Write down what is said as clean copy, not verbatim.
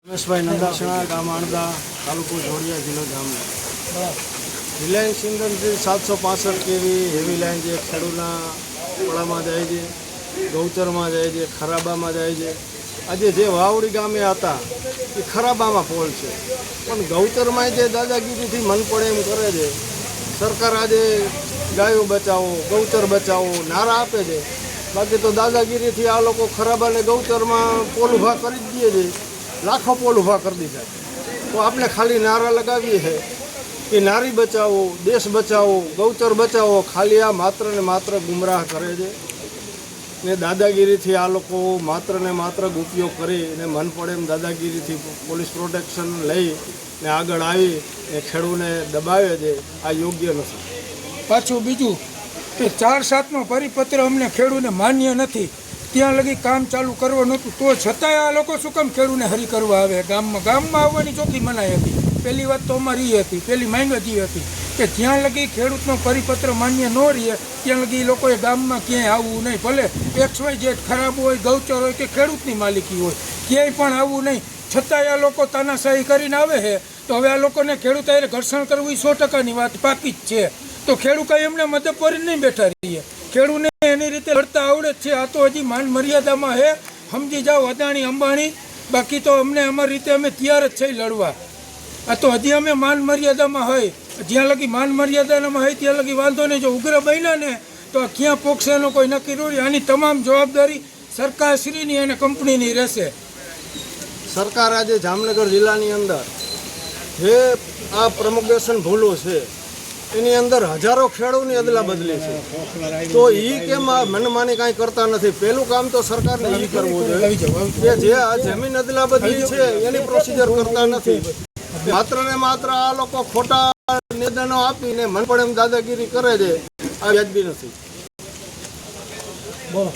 રમેશભાઈ નંદાસણા, ગામ આણદા, તાલુકો જોડિયા, જિલ્લો Jamnagar. Reliance industry 765 kV heavy line જે ખેડૂતના પડામાં જાય છે, ગૌચરમાં જાય છે, ખરાબામાં જાય છે। આજે જે વાવડી ગામે હતા એ ખરાબામાં પોલ છે, પણ ગૌચરમાં જે દાદાગીરીથી મન પડે એમ કરે છે। સરકાર આજે ગાયો બચાવો, ગૌચર બચાવો નારા આપે છે, બાકી તો દાદાગીરીથી આ લોકો ખરાબા અને ગૌચરમાં પોલ ઊભા કરી જ દે છે। લાખો પોલ ઊભા કરી દીધા। તો આપણે ખાલી નારા લગાવીએ છે કે નારી બચાવો, દેશ બચાવો, ગૌચર બચાવો, ખાલી આ માત્ર ને માત્ર ગુમરાહ કરે છે ને દાદાગીરીથી આ લોકો માત્ર ને માત્ર ઉપયોગ કરી ને મન પડે એમ દાદાગીરીથી પોલીસ પ્રોટેક્શન લઈ ને આગળ આવી ને ખેડૂતને દબાવે છે। આ યોગ્ય નથી। પાછું બીજું કે 4/7નો પરિપત્ર અમને ખેડૂતને માન્ય નથી, ત્યાં લગી કામ ચાલુ કરવા નહોતું, તો છતાંય આ લોકો શું કામ ખેડૂતને હરી કરવા આવે? ગામમાં આવવાની ચોખ્ખી મનાઈ હતી। પહેલી વાત તો અમારી એ હતી, પહેલી માંગ જ એ હતી કે જ્યાં લગી ખેડૂતનો પરિપત્ર માન્ય ન રહે ત્યાં લગી એ લોકોએ ગામમાં ક્યાંય આવવું નહીં। ભલે XYZ ખરાબ હોય, ગૌચર હોય કે ખેડૂતની માલિકી હોય, ક્યાંય પણ આવવું નહીં। છતાંય આ લોકો તાનાશાહી કરીને આવે છે, તો હવે આ લોકોને ખેડૂત હારે ઘર્ષણ કરવું એ 100%ની વાત પાકી જ છે। તો ખેડૂત કાંઈ એમને મદદ કરીને નહીં બેઠા રહીએ, ખેડૂતને એની રીતે લડતા આવડે જ છે। આ તો હજી માન મર્યાદામાં છે, સમજી જાઓ અદાણી અંબાણી, બાકી તો અમને અમારી રીતે અમે તૈયાર જ છે લડવા। આ તો હજી અમે માન મર્યાદામાં હોય, જ્યાં લગી માન મર્યાદામાં હોય ત્યાં લગી વાંધો નહીં। જો ઉગ્ર બન્યા ને તો આ ક્યાં પોક્ષે એનો કોઈ નક્કી નથી। આની તમામ જવાબદારી સરકારશ્રીની અને કંપનીની રહેશે। સરકાર આજે જામનગર જિલ્લાની અંદર જે આ પ્રમોગેશન ભૂલો છે એની અંદર હજારો ખેડૂતની અદલા બદલી છે, તો એ કેમ આ મનમાની કાંઈ કરતા નથી? પહેલું કામ તો સરકારને એ કરવું જોઈએ કે જે આ જમીન અદલા બદલી છે એની પ્રોસિજર કરતા નથી। માત્ર ને માત્ર આ લોકો ખોટા નિવેદનો આપીને મન પડે એમ દાદાગીરી કરે છે, આ વ્યાજબી નથી। બોલો।